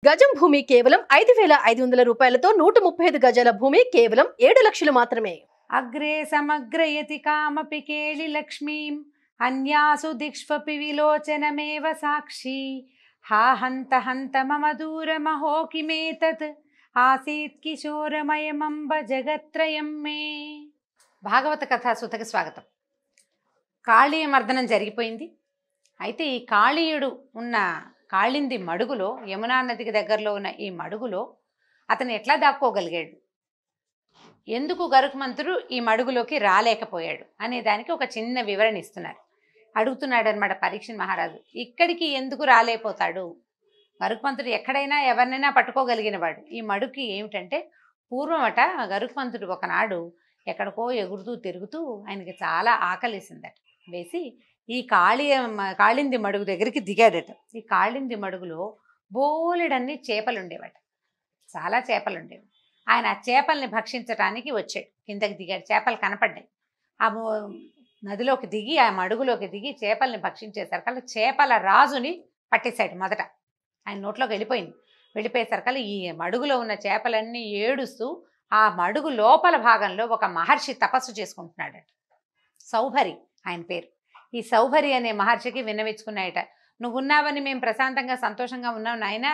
గజం భూమి కేవలం 5,500 రూపాయలతో 135 గజాల భూమి కేవలం 7 లక్షలు మాత్రమే. అగ్రే సమగ్రయతి కామపి కేళి లక్ష్మీం అన్యాసు దిక్ష్వపి విలోచనమేవ సాక్షి హా హంత హంత మమ దూరమహో కిమేతత్ ఆసీత్ కిశోరమయమంబ జగత్రయం మే. భాగవత కథాసుతకి స్వాగతం. కాళీయ మర్దనం జరిగిపోయింది. అయితే ఈ కాళీయుడు ఉన్న కాళింది మడుగులో, యమునా నదికి దగ్గరలో ఉన్న ఈ మడుగులో అతను ఎట్లా దాక్కోగలిగాడు, ఎందుకు గరుత్మంతుడు ఈ మడుగులోకి రాలేకపోయాడు అనే దానికి ఒక చిన్న వివరణ ఇస్తున్నారు. అడుగుతున్నాడు అనమాట పరీక్షణ్ మహారాజు, ఇక్కడికి ఎందుకు రాలేకపోతాడు? గరుత్మంతుడు ఎక్కడైనా ఎవరినైనా పట్టుకోగలిగిన వాడు. ఈ మడుగుకి ఏమిటంటే, పూర్వమట గరుత్మంతుడు ఒకనాడు ఎక్కడికో ఎగురుతూ తిరుగుతూ ఆయనకి చాలా ఆకలిసిందట. వేసి ఈ కాళింది మడుగు దగ్గరికి దిగాడట. ఈ కాళింది మడుగులో బోలెడన్ని చేపలు ఉండేవట, చాలా చేపలు ఉండేవి. ఆయన ఆ చేపల్ని భక్షించడానికి వచ్చాడు. కిందకి దిగాడు, చేపలు కనపడ్డాయి. ఆ నదిలోకి దిగి, ఆ మడుగులోకి దిగి చేపల్ని భక్షించేసరికల్లా చేపల రాజుని పట్టేశాడు. మొదట ఆయన నోట్లోకి వెళ్ళిపోయేసరికల్లా ఈ మడుగులో ఉన్న చేపలన్నీ ఏడుస్తూ ఆ మడుగు లోపల భాగంలో ఒక మహర్షి తపస్సు చేసుకుంటున్నాడట. సౌభరి ఆయన పేరు. ఈ సౌభరి అనే మహర్షికి విన్నవించుకున్నాయట, నువ్వున్నావని మేము ప్రశాంతంగా సంతోషంగా ఉన్నాం నాయన,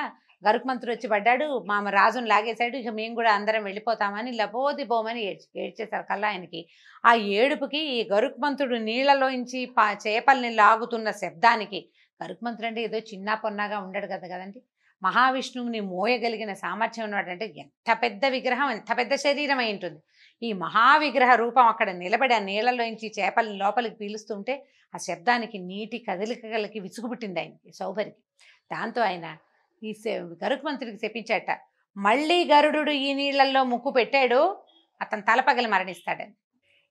గరుత్మంతుడు వచ్చి పడ్డాడు, మా రాజును లాగేశాడు, ఇక మేము కూడా అందరం వెళ్ళిపోతామని లబోది బోమని ఏడ్చేసరికల్లా ఆయనకి ఆ ఏడుపుకి, ఈ గరుత్మంతుడు నీళ్లలోంచి చేపల్ని లాగుతున్న శబ్దానికి, గరుత్మంతుడు అంటే ఏదో చిన్న పొన్నగా ఉండడు కదండి, మహావిష్ణువుని మోయగలిగిన సామర్థ్యం ఉన్నవాడంటే ఎంత పెద్ద విగ్రహం, ఎంత పెద్ద శరీరం అయి ఉంటుంది. ఈ మహావిగ్రహ రూపం అక్కడ నిలబడి ఆ నీళ్లలోంచి చేపల్ని లోపలికి పీలుస్తుంటే ఆ శబ్దానికి నీటి కదలికలకి విసుగుపుట్టింది ఆయనకి, సౌభరికి. దాంతో ఆయన ఈ గరుత్మంతుడికి చెప్పించాట, మళ్ళీ గరుడు ఈ నీళ్లలో ముక్కు పెట్టాడు అతను తలపగలి మరణిస్తాడని.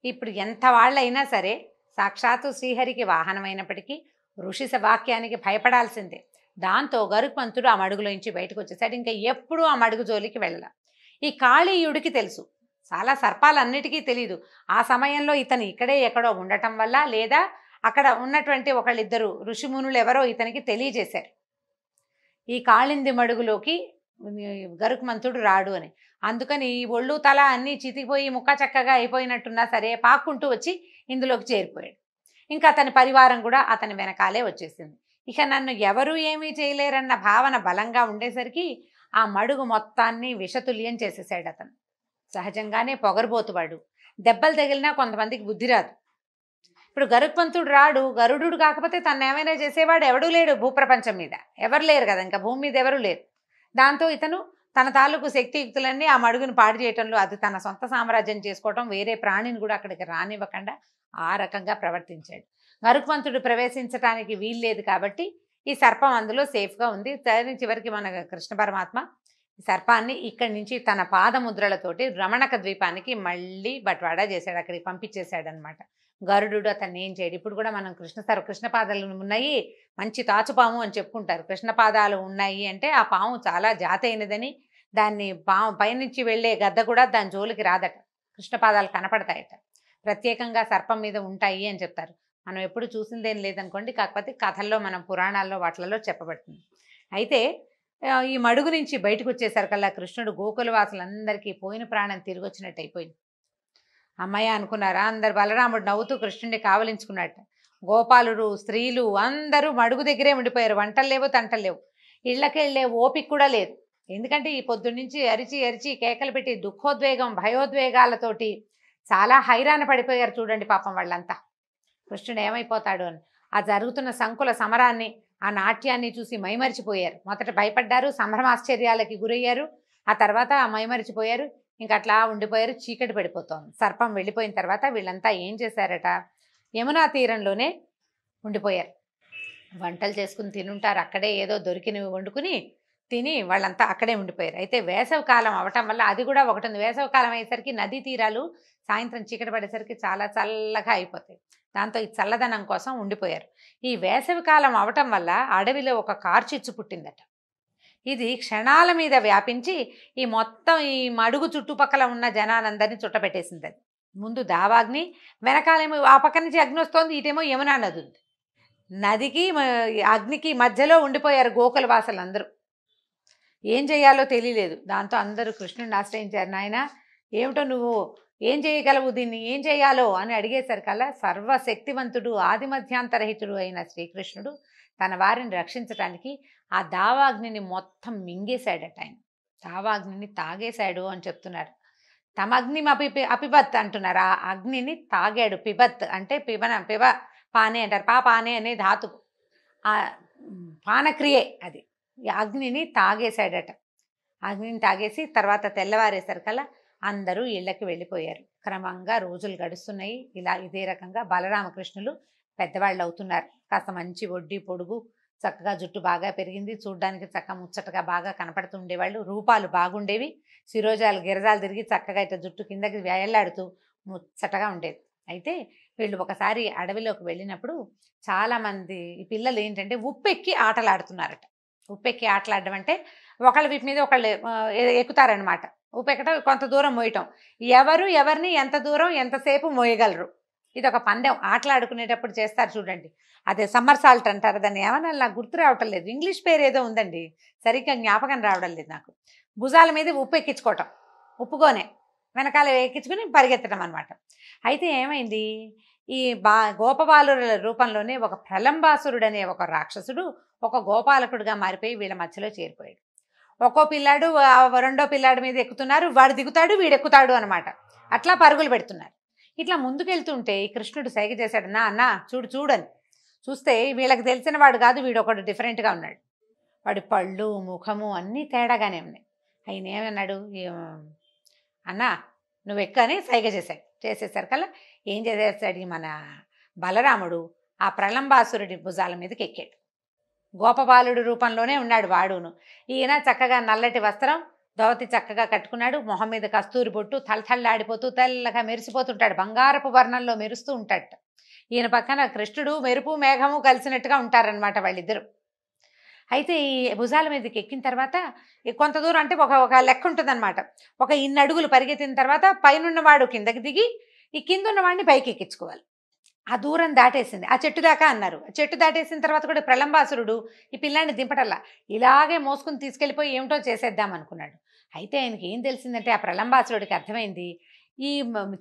ఇప్పుడు ఎంత వాళ్ళైనా సరే సాక్షాత్తు శ్రీహరికి వాహనమైనప్పటికీ ఋషి వాక్యానికి భయపడాల్సిందే. దాంతో గరుత్మంతుడు ఆ మడుగులోంచి బయటకు వచ్చేసాడు. ఇంకా ఎప్పుడూ ఆ మడుగు జోలికి వెళ్ళాల. ఈ కాళీయుడికి తెలుసు, చాలా సర్పాలన్నిటికీ తెలీదు. ఆ సమయంలో ఇతను ఇక్కడే ఎక్కడో ఉండటం వల్ల, లేదా అక్కడ ఉన్నటువంటి ఒకళ్ళిద్దరు ఋషిమునులు ఎవరో ఇతనికి తెలియజేశారు, ఈ కాళింది మడుగులోకి గరుత్మంతుడు రాడు అని. అందుకని ఈ ఒళ్ళు తల అన్నీ చితికిపోయి ముక్క చక్కగా అయిపోయినట్టున్నా సరే పాక్కుంటూ వచ్చి ఇందులోకి చేరిపోయాడు. ఇంకా అతని పరివారం కూడా అతని వెనకాలే వచ్చేసింది. ఇక నన్ను ఎవరూ ఏమీ చేయలేరన్న భావన బలంగా ఉండేసరికి ఆ మడుగు మొత్తాన్ని విషతుల్యం చేసేసాడు అతను. సహజంగానే పొగరబోతువాడు, దెబ్బలు తగిలినా కొంతమందికి బుద్ధి రాదు. ఇప్పుడు గరుత్మంతుడు రాడు, గరుడు కాకపోతే తను ఏమైనా చేసేవాడు ఎవడూ లేడు భూప్రపంచం మీద, ఎవరు లేరు కదా, ఇంకా భూమి మీద ఎవరు లేరు. దాంతో ఇతను తన తాలూకు శక్తియుక్తులన్నీ ఆ మడుగును పాడు చేయటంలో, అది తన సొంత సామ్రాజ్యం చేసుకోవటం, వేరే ప్రాణిని కూడా అక్కడికి రానివ్వకుండా ఆ రకంగా ప్రవర్తించాడు. గరుత్మంతుడు ప్రవేశించడానికి వీల్లేదు కాబట్టి ఈ సర్పం అందులో సేఫ్గా ఉంది. చివరికి మన కృష్ణ పరమాత్మ ఈ సర్పాన్ని ఇక్కడి నుంచి తన పాదముద్రలతోటి రమణక ద్వీపానికి మళ్ళీ బట్వాడా చేశాడు, అక్కడికి పంపించేశాడు అనమాట. గరుడు అతన్ని ఏం చేయడు. ఇప్పుడు కూడా మనం కృష్ణ పాదాలు ఉన్నాయి, మంచి తాచుపాము అని చెప్పుకుంటారు. కృష్ణ పాదాలు ఉన్నాయి అంటే ఆ పాము చాలా జాతైనదని, దాన్ని పాము పైనుంచి వెళ్ళే గద్ద కూడా దాని జోలికి రాదట, కృష్ణ పాదాలు కనపడతాయట, ప్రత్యేకంగా సర్పం మీద ఉంటాయి అని చెప్తారు. మనం ఎప్పుడు చూసిందేం లేదనుకోండి, కాకపోతే కథల్లో, మనం పురాణాల్లో వాటిలలో చెప్పబడుతుంది. అయితే ఈ మడుగు నుంచి బయటకు వచ్చేసరికల్లా కృష్ణుడు గోకులవాసులందరికీ పోయిన ప్రాణం తిరిగి వచ్చినట్టు అయిపోయింది. అమ్మయ్య అనుకున్నారా అందరు. బలరాముడు నవ్వుతూ కృష్ణుడిని కావలించుకున్నట్ట. గోపాలుడు, స్త్రీలు అందరూ మడుగు దగ్గరే ఉండిపోయారు. వంటలు లేవు, తంటలు లేవు, ఇళ్ళకి వెళ్ళే ఓపిక కూడా లేదు. ఎందుకంటే ఈ పొద్దున్నుంచి అరిచి కేకలు పెట్టి దుఃఖోద్వేగం, భయోద్వేగాలతోటి చాలా హైరాణ పడిపోయారు చూడండి పాపం వాళ్ళంతా. కృష్ణుడు ఏమైపోతాడు అని ఆ జరుగుతున్న సంకుల సమరాన్ని, ఆ నాట్యాన్ని చూసి మైమరిచిపోయారు. మొదట భయపడ్డారు, సంభ్రమాశ్చర్యాలకి గురయ్యారు, ఆ తర్వాత మైమరిచిపోయారు, ఇంకా అట్లా ఉండిపోయారు. చీకటి పడిపోతోంది. సర్పం వెళ్ళిపోయిన తర్వాత వీళ్ళంతా ఏం చేశారట, యమునా తీరంలోనే ఉండిపోయారు. వంటలు చేసుకుని తినుంటారు, అక్కడే ఏదో దొరికినవి వండుకుని తిని వాళ్ళంతా అక్కడే ఉండిపోయారు. అయితే వేసవి కాలం అవటం వల్ల అది కూడా ఒకటి ఉంది, వేసవి కాలం అయ్యేసరికి నదీ తీరాలు సాయంత్రం చీకటి పడేసరికి చాలా చల్లగా అయిపోతాయి. దాంతో ఈ చల్లదనం కోసం ఉండిపోయారు. ఈ వేసవి కాలం అవటం వల్ల అడవిలో ఒక కార్చిచ్చు పుట్టిందట. ఇది క్షణాల మీద వ్యాపించి ఈ మొత్తం ఈ మడుగు చుట్టుపక్కల ఉన్న జనానందరినీ చుట్టపెట్టేసింది. అది ముందు దావాగ్ని, వెనకాలేమో ఆ పక్క నుంచి అగ్ని వస్తోంది, ఇటేమో యమునా నది ఉంది. నదికి అగ్నికి మధ్యలో ఉండిపోయారు గోకుల వాసులందరూ. ఏం చేయాలో తెలియలేదు. దాంతో అందరూ కృష్ణుడిని ఆశ్రయించారు. నాయన ఏమిటో నువ్వు ఏం చేయగలవు, దీన్ని ఏం చేయాలో అని అడిగేసరికల్లా సర్వశక్తివంతుడు ఆదిమధ్యాంతరహితుడు అయిన శ్రీకృష్ణుడు తన వారిని రక్షించటానికి ఆ దావాగ్నిని మొత్తం మింగేశాడట. ఆయన దావాగ్నిని తాగేశాడు అని చెప్తున్నారు. తమ అగ్ని అపిబత్ అంటున్నారు. ఆ అగ్నిని తాగాడు. పిబత్ అంటే పివ పానే అంటారు. పానే అనే ధాతు ఆ పానక్రియే అది. ఈ అగ్నిని తాగేశాడట. అగ్నిని తాగేసి తర్వాత తెల్లవారేసరికల్లా అందరూ ఇళ్ళకి వెళ్ళిపోయారు. క్రమంగా రోజులు గడుస్తున్నాయి. ఇలా ఇదే రకంగా బలరామకృష్ణులు పెద్దవాళ్ళు అవుతున్నారు. కాస్త మంచి ఒడ్డి పొడుగు, చక్కగా జుట్టు బాగా పెరిగింది, చూడ్డానికి చక్కగా ముచ్చటగా బాగా కనపడుతుండేవాళ్ళు. రూపాలు బాగుండేవి. శిరోజాలు గిరజాలు తిరిగి చక్కగా ఇట్లా జుట్టు కిందకి వేలాడుతూ ముచ్చటగా ఉండేది. అయితే వీళ్ళు ఒకసారి అడవిలోకి వెళ్ళినప్పుడు చాలామంది ఈ పిల్లలు ఏంటంటే ఉప్పెక్కి ఆటలాడుతున్నారట. ఉప్పెక్కి ఆటలాడడం అంటే ఒకళ్ళ వీటి మీద ఒకళ్ళు ఎక్కుతారనమాట. ఉప్పెక్కటం, కొంత దూరం మోయటం, ఎవరు ఎవరిని ఎంత దూరం ఎంతసేపు మోయగలరు. ఇది ఒక పందెం. ఆటలాడుకునేటప్పుడు చేస్తారు చూడండి. అదే సమ్మర్ సాల్ట్ అంటారు దాన్ని. ఏమన్నా నాకు గుర్తు రావటం లేదు, ఇంగ్లీష్ పేరు ఏదో ఉందండి, సరిగ్గా జ్ఞాపకం రావడం లేదు నాకు. భుజాల మీద ఉప్పు ఎక్కించుకోవటం, ఉప్పుకోనే వెనకాల ఎక్కించుకుని పరిగెత్తడం అనమాట. అయితే ఏమైంది, ఈ గోపబాలుల రూపంలోనే ఒక ప్రలంబాసురుడు అనే ఒక రాక్షసుడు ఒక గోపాలకుడుగా మారిపోయి వీళ్ళ మధ్యలో చేరిపోయాడు. ఒక్కో పిల్లాడు రెండో పిల్లాడి మీద ఎక్కుతున్నారు, వాడు దిగుతాడు వీడెక్కుతాడు అనమాట. అట్లా పరుగులు పెడుతున్నారు. ఇట్లా ముందుకెళ్తుంటే ఈ కృష్ణుడు సైగ చేశాడు, అన్నా చూడని. చూస్తే వీళ్ళకి తెలిసిన వాడు కాదు, వీడు ఒకడు డిఫరెంట్గా ఉన్నాడు. వాడి పళ్ళు ముఖము అన్నీ తేడాగానే ఉన్నాయి. ఆయన ఏమన్నాడు, అన్నా నువ్వు ఎక్కని సైగ చేశాడు. చేసేసరికల్లా ఏం చేసేసాడు, మన బలరాముడు ఆ ప్రలంబాసురుడి భుజాల మీదకి ఎక్కాడు. గోపబాలుడు రూపంలోనే ఉన్నాడు వాడును. ఈయన చక్కగా నల్లటి వస్త్రం ధోతి చక్కగా కట్టుకున్నాడు. మొహం మీద కస్తూరి బొట్టు తలతళ్ళాడిపోతూ తెల్లగా మెరిసిపోతుంటాడు. బంగారపు వర్ణంలో మెరుస్తూ ఉంటాడు. ఈయన పక్కన కృష్ణుడు మెరుపు మేఘము కలిసినట్టుగా ఉంటారనమాట వాళ్ళిద్దరు. అయితే ఈ భుజాల మీదకి ఎక్కిన తర్వాత కొంత దూరం అంటే ఒక లెక్క ఉంటుందన్నమాట. ఒక ఇన్ని అడుగులు పరిగెత్తిన తర్వాత పైనున్నవాడు కిందకి దిగి ఈ కింద ఉన్నవాడిని పైకి ఎక్కించుకోవాలి. ఆ దూరం దాటేసింది. ఆ చెట్టు దాకా అన్నారు. చెట్టు దాటేసిన తర్వాత కూడా ప్రలంబాసురుడు ఈ పిల్లాన్ని దింపటల్లా ఇలాగే మోసుకుని తీసుకెళ్ళిపోయి ఏమిటో చేసేద్దాం అనుకున్నాడు. అయితే ఆయనకి ఏం తెలిసిందంటే, ఆ ప్రలంబాసురుడికి అర్థమైంది, ఈ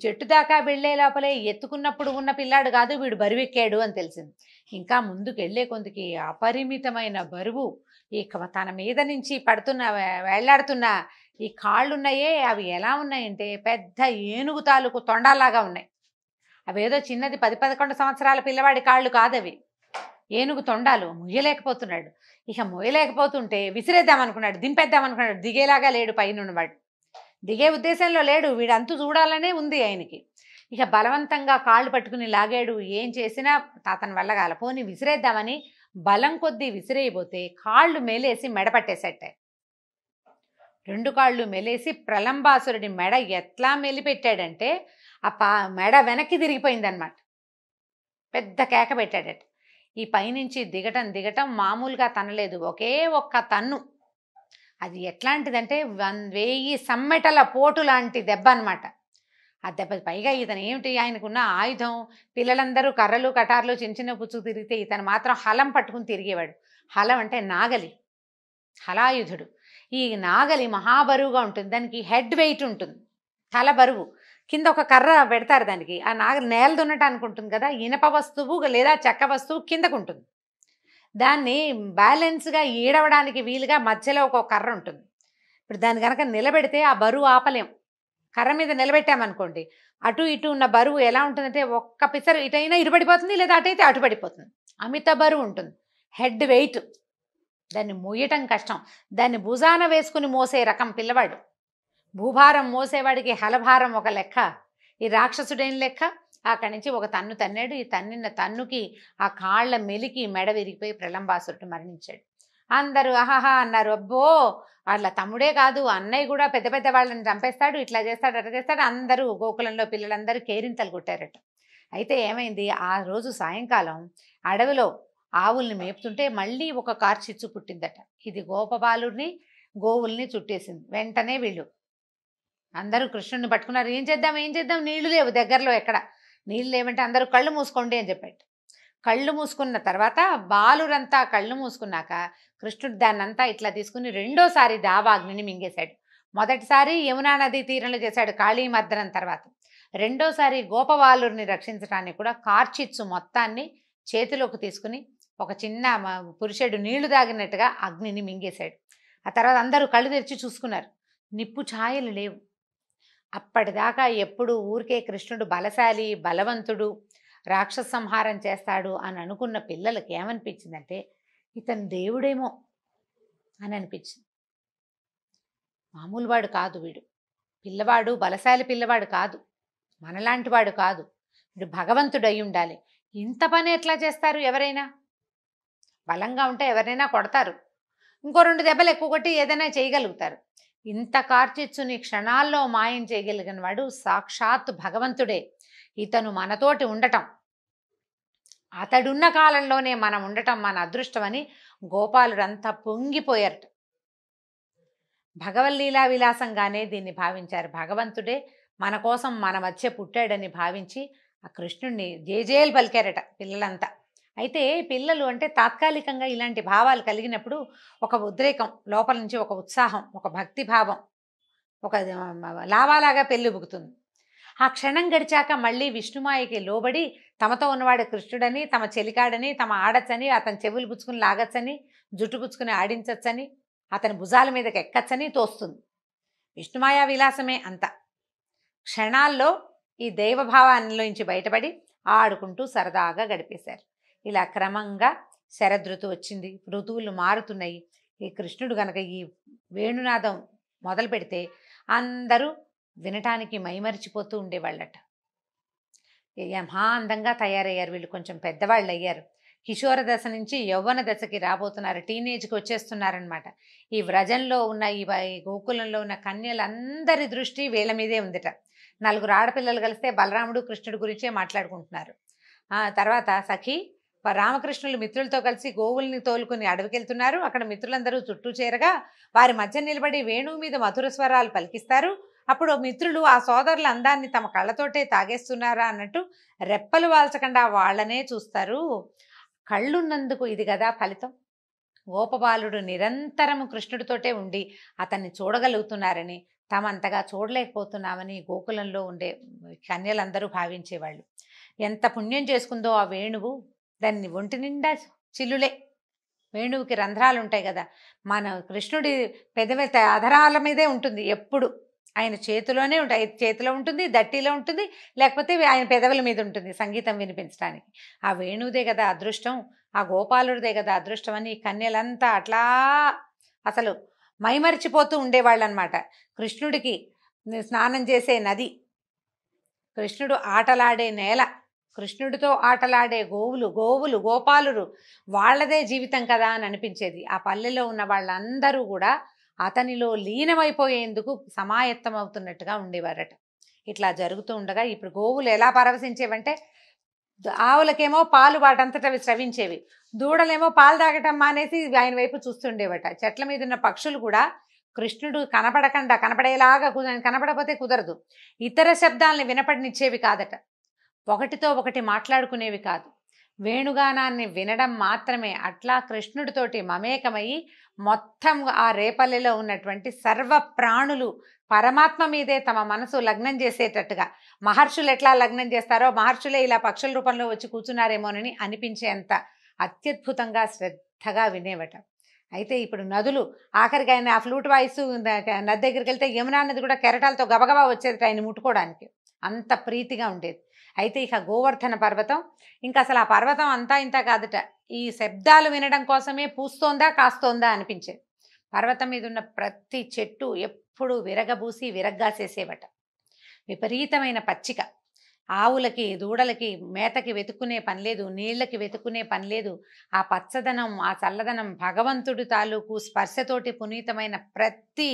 చెట్టు దాకా వెళ్లే లోపలే ఎత్తుకున్నప్పుడు ఉన్న పిల్లాడు కాదు, వీడు బరువెక్కాడు అని తెలిసింది. ఇంకా ముందుకు వెళ్లే కొందుకి అపరిమితమైన బరువు ఈ తన మీద నుంచి పడుతున్న వేళ్లాడుతున్న ఈ కాళ్ళున్నాయే, అవి ఎలా ఉన్నాయంటే పెద్ద ఏనుగు తాలూకు తొండాలాగా ఉన్నాయి. అవేదో చిన్నది 10-11 సంవత్సరాల పిల్లవాడి కాళ్ళు కాదవి, ఏనుగు తొండాలు. మొయ్యలేకపోతున్నాడు. ఇక మొయ్యలేకపోతుంటే విసిరేద్దామనుకున్నాడు, దింపేద్దామనుకున్నాడు. దిగేలాగా లేడు పైనున్నవాడు. దిగే ఉద్దేశంలో లేడు, వీడంతు చూడాలనే ఉంది ఆయనకి. ఇక బలవంతంగా కాళ్ళు పట్టుకుని లాగాడు. ఏం చేసినా తాతని వల్ల కాల. పోని విసిరేద్దామని బలం కొద్దీ విసిరేయబోతే కాళ్ళు మెలేసి మెడపట్టేసేట. 2 కాళ్ళు మెలేసి ప్రలంబాసురుడి మెడ ఎట్లా మెలిపెట్టాడంటే ఆ మెడ వెనక్కి తిరిగిపోయిందనమాట. పెద్ద కేక పెట్టాడట. ఈ పైనుంచి దిగటం మామూలుగా తనలేదు, ఒకే ఒక్క తన్ను. అది ఎట్లాంటిదంటే 1000 సమ్మెటల పోటు లాంటి దెబ్బ అనమాట. ఆ దెబ్బ పైగా ఇతను ఏమిటి, ఆయనకున్న ఆయుధం, పిల్లలందరూ కర్రలు కటార్లు చిన్న చిన్న పుచ్చుకు తిరిగితే ఇతను మాత్రం హలం పట్టుకుని తిరిగేవాడు. హలం అంటే నాగలి, హలాయుధుడు. ఈ నాగలి మహాబరువుగా ఉంటుంది, దానికి హెడ్ వెయిట్ ఉంటుంది, తల బరువు. కింద ఒక కర్ర పెడతారు దానికి. ఆ నాగలి నేల దున్నటానికి ఉంటుంది కదా, ఇనప వస్తువు లేదా చెక్క వస్తువు కిందకు ఉంటుంది. దాన్ని బ్యాలెన్స్గా ఈడవడానికి వీలుగా మధ్యలో ఒక కర్ర ఉంటుంది. ఇప్పుడు దాన్ని కనుక నిలబెడితే ఆ బరువు ఆపలేం. కర్ర మీద నిలబెట్టామనుకోండి, అటు ఇటు ఉన్న బరువు ఎలా ఉంటుందంటే ఒక్క పిసరు ఇటైనా ఇటుపడిపోతుంది, లేదా అటైతే అటుపడిపోతుంది. అమిత బరువు ఉంటుంది, హెడ్ వెయిట్. దాన్ని మోయటం కష్టం. దాన్ని భుజాన వేసుకుని మోసే రకం పిల్లవాడు. భూభారం మోసేవాడికి హలభారం ఒక లెక్క, ఈ రాక్షసుడేం లెక్క. అక్కడి నుంచి ఒక తన్ను తన్నాడు. ఈ తన్నిన తన్నుకి ఆ కాళ్ళ మెలికి మెడ విరిగిపోయి ప్రలంబాసురుడు మరణించాడు. అందరూ ఆహాహా అన్నారు. అబ్బో, వాళ్ళ తమ్ముడే కాదు అన్నయ్య కూడా పెద్ద పెద్ద వాళ్ళని చంపేస్తాడు, ఇట్లా చేస్తాడు అట్లా చేస్తాడు. అందరూ గోకులంలో పిల్లలందరూ కేరింతలు కొట్టారట. అయితే ఏమైంది, ఆ రోజు సాయంకాలం అడవిలో ఆవుల్ని మేపుతుంటే మళ్ళీ ఒక కార్చిచ్చు పుట్టిందట. ఇది గోపబాలుడిని గోవుల్ని చుట్టేసింది. వెంటనే వీళ్ళు అందరూ కృష్ణుడిని పట్టుకున్నారు. ఏం చేద్దాం నీళ్లు లేవు దగ్గరలో, ఎక్కడ నీళ్ళు లేవంటే అందరూ కళ్ళు మూసుకోండి అని చెప్పాడు. కళ్ళు మూసుకున్న తర్వాత బాలురంతా కళ్ళు మూసుకున్నాక కృష్ణుడు దాన్నంతా ఇట్లా తీసుకుని రెండోసారి దావాగ్నిని మింగేశాడు. మొదటిసారి యమునా నది తీరంలో చేశాడు కాళీమర్దనం తర్వాత. రెండోసారి గోపబాలుని రక్షించడానికి కూడా కార్చిచ్చు మొత్తాన్ని చేతిలోకి తీసుకుని ఒక చిన్న పురుషుడు నీళ్లు తాగినట్టుగా అగ్నిని మింగేశాడు. ఆ తర్వాత అందరూ కళ్ళు తెరిచి చూసుకున్నారు. నిప్పు ఛాయలు లేవు. అప్పటిదాకా ఎప్పుడు ఊరికే కృష్ణుడు బలశాలి, బలవంతుడు, రాక్షస సంహారం చేస్తాడు అని అనుకున్న పిల్లలకి ఏమనిపించిందంటే ఇతను దేవుడేమో అని అనిపించింది. మామూలు వాడు కాదు వీడు, పిల్లవాడు బలశాలి పిల్లవాడు కాదు, మనలాంటి వాడు కాదు, వీడు భగవంతుడు అయి ఉండాలి. ఇంత పని ఎట్లా చేస్తారు? ఎవరైనా బలంగా ఉంటే ఎవరైనా కొడతారు, ఇంకో 2 దెబ్బలు ఎక్కువ కొట్టి ఏదైనా చేయగలుగుతారు. ఇంత కార్చిచ్చుని క్షణాల్లో మాయం చేయగలిగిన వాడు సాక్షాత్ భగవంతుడే. ఇతను మనతోటి ఉండటం, అతడున్న కాలంలోనే మనం ఉండటం మన అదృష్టం అని గోపాలుడంతా పొంగిపోయారట. భగవల్లీలా విలాసంగానే దీన్ని భావించారు. భగవంతుడే మన కోసం మన మధ్య పుట్టాడని భావించి ఆ కృష్ణుడిని జేజేలు పలికారట పిల్లలంతా. అయితే పిల్లలు అంటే తాత్కాలికంగా ఇలాంటి భావాలు కలిగినప్పుడు ఒక ఉద్రేకం లోపల నుంచి, ఒక ఉత్సాహం, ఒక భక్తి భావం, ఒక లావాలాగా పెళ్ళిబుకుతుంది. ఆ క్షణం గడిచాక మళ్ళీ విష్ణుమాయకి లోబడి తమతో ఉన్నవాడు కృష్ణుడని, తమ చెలికాడని, తమ ఆడచ్చని, అతని చెవులు పుచ్చుకుని లాగచ్చని, జుట్టు పుచ్చుకుని ఆడించచ్చని, అతని భుజాల మీదకి ఎక్కచ్చని తోస్తుంది. విష్ణుమాయా విలాసమే అంత. క్షణాల్లో ఈ దైవభావాన్నిలోంచి బయటపడి ఆడుకుంటూ సరదాగా గడిపేశారు. ఇలా క్రమంగా శరదృతువు వచ్చింది, ఋతువులు మారుతున్నాయి. ఈ కృష్ణుడు గనక ఈ వేణునాదం మొదలు పెడితే అందరూ వినటానికి మైమరిచిపోతూ ఉండేవాళ్ళట. మహా అందంగా తయారయ్యారు వీళ్ళు, కొంచెం పెద్దవాళ్ళు అయ్యారు. కిషోర దశ నుంచి యౌవన దశకి రాబోతున్నారు, టీనేజ్కి వచ్చేస్తున్నారనమాట. ఈ వ్రజంలో ఉన్న ఈ గోకులంలో ఉన్న కన్యలందరి దృష్టి వీళ్ళ మీదే ఉందిట. 4 ఆడపిల్లలు కలిస్తే బలరాముడు కృష్ణుడి గురించే మాట్లాడుకుంటున్నారు. తర్వాత సఖి రామకృష్ణులు మిత్రులతో కలిసి గోవుల్ని తోలుకుని అడవికి వెళ్తున్నారు. అక్కడ మిత్రులందరూ చుట్టూ చేరగా వారి మధ్య నిలబడి వేణువు మీద మధుర స్వరాలు పలికిస్తారు. అప్పుడు మిత్రులు ఆ సోదరుల అందాన్ని తమ కళ్ళతోటే తాగేస్తున్నారా అన్నట్టు రెప్పలు వాల్చకుండా వాళ్ళనే చూస్తారు. కళ్ళున్నందుకు ఇది కదా ఫలితం. గోపబాలుడు నిరంతరము కృష్ణుడితోటే ఉండి అతన్ని చూడగలుగుతున్నారని, తామంతగా చూడలేకపోతున్నామని గోకులంలో ఉండే కన్యలందరూ భావించేవాళ్ళు. ఎంత పుణ్యం చేసుకుందో ఆ వేణువు. దాన్ని ఒంటి నిండా చిల్లులే. వేణువుకి రంధ్రాలు ఉంటాయి కదా, మన కృష్ణుడి పెదవి అధరాల మీదే ఉంటుంది ఎప్పుడు. ఆయన చేతిలోనే ఉంటాయి, చేతిలో ఉంటుంది, దట్టిలో ఉంటుంది, లేకపోతే ఆయన పెదవుల మీద ఉంటుంది సంగీతం వినిపించడానికి. ఆ వేణువుదే కదా అదృష్టం, ఆ గోపాలుడిదే కదా అదృష్టం అని కన్యలంతా అట్లా అసలు మైమరిచిపోతూ ఉండేవాళ్ళు అనమాట. కృష్ణుడికి స్నానం చేసే నది, కృష్ణుడు ఆటలాడే నేల, కృష్ణుడితో ఆటలాడే గోవులు గోపాలురు వాళ్ళదే జీవితం కదా అని అనిపించేది. ఆ పల్లెలో ఉన్న వాళ్ళందరూ కూడా అతనిలో లీనమైపోయేందుకు సమాయత్తం అవుతున్నట్టుగా ఉండేవారట. ఇట్లా జరుగుతూ ఉండగా ఇప్పుడు గోవులు ఎలా పరవశించేవంటే, ఆవులకేమో పాలు వాటంతట అవి స్రవించేవి, దూడలేమో పాలు తాగటం మానేసి ఆయన వైపు చూస్తుండేవట. చెట్ల మీద ఉన్న పక్షులు కూడా కృష్ణుడు కనపడేలాగా, కనపడపోతే కుదరదు, ఇతర శబ్దాలని వినపడినిచ్చేవి కాదట. ఒకటితో ఒకటి మాట్లాడుకునేవి కాదు, వేణుగానాన్ని వినడం మాత్రమే. అట్లా కృష్ణుడితోటి మమేకమయ్యి మొత్తం ఆ రేపల్లెలో ఉన్నటువంటి సర్వ ప్రాణులు పరమాత్మ మీదే తమ మనసు లగ్నం చేసేటట్టుగా, మహర్షులు ఎట్లా లగ్నం చేస్తారో మహర్షులే ఇలా పక్షుల రూపంలో వచ్చి కూర్చున్నారేమోనని అనిపించేంత అత్యద్భుతంగా శ్రద్ధగా వినేవట. అయితే ఇప్పుడు నదులు, ఆఖరికి ఆయన ఆ ఫ్లూట్ వాయిస్ నది దగ్గరికి వెళ్తే యమునా నది కూడా కెరటాలతో గబగబా వచ్చేది ఆయన ముట్టుకోవడానికి, అంత ప్రీతిగా ఉండేది. అయితే ఇక గోవర్ధన పర్వతం, ఇంకా అసలు ఆ పర్వతం అంతా ఇంత కాదట, ఈ శబ్దాలు వినడం కోసమే పూస్తోందా కాస్తోందా అనిపించేది. పర్వతం మీద ఉన్న ప్రతి చెట్టు ఎప్పుడు విరగబూసి విరగ్గాసేసేవట. విపరీతమైన పచ్చిక, ఆవులకి దూడలకి మేతకి వెతుక్కునే పని లేదు, నీళ్ళకి వెతుక్కునే పని లేదు. ఆ పచ్చదనం, ఆ చల్లదనం, భగవంతుడి తాలూకు స్పర్శతోటి పునీతమైన ప్రతి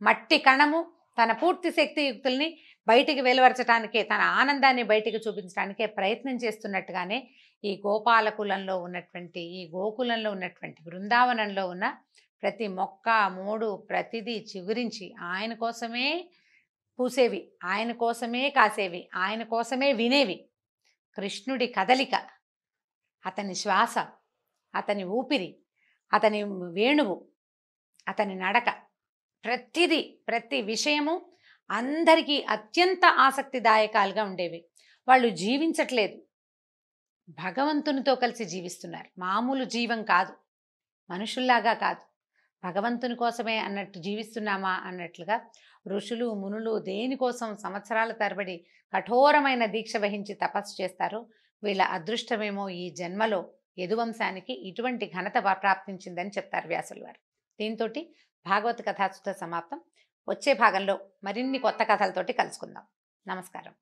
మట్టి కణము తన పూర్తి శక్తియుక్తుల్ని బయటికి వెలువరచడానికే, తన ఆనందాన్ని బయటికి చూపించడానికే ప్రయత్నం చేస్తున్నట్టుగానే ఈ గోపాలకులంలో ఉన్నటువంటి, ఈ గోకులంలో ఉన్నటువంటి, బృందావనంలో ఉన్న ప్రతి మొక్క మోడు ప్రతిదీ చిగురించి ఆయన కోసమే పూసేవి, ఆయన కోసమే కాసేవి, ఆయన కోసమే వినేవి. కృష్ణుడి కదలిక అతని శ్వాస, అతని ఊపిరి, అతని వేణువు, అతని నడక, ప్రతి విషయము అందరికీ అత్యంత ఆసక్తిదాయకాలుగా ఉండేవి. వాళ్ళు జీవించట్లేదు, భగవంతునితో కలిసి జీవిస్తున్నారు. మామూలు జీవం కాదు, మనుషుల్లాగా కాదు, భగవంతుని కోసమే అన్నట్టు జీవిస్తున్నామా అన్నట్లుగా ఋషులు మునులు దేనికోసం సంవత్సరాల తరబడి కఠోరమైన దీక్ష వహించి తపస్సు చేస్తారు. వీళ్ళ అదృష్టమేమో ఈ జన్మలో యదువంశానికి ఇటువంటి ఘనత ప్రాప్తించిందని చెప్తారు వ్యాసుల వారు. దీంతో భాగవత కథాసుధ సమాప్తం. వచ్చే భాగంలో మరిన్ని కొత్త కథలతోటి కలుసుకుందాం. నమస్కారం.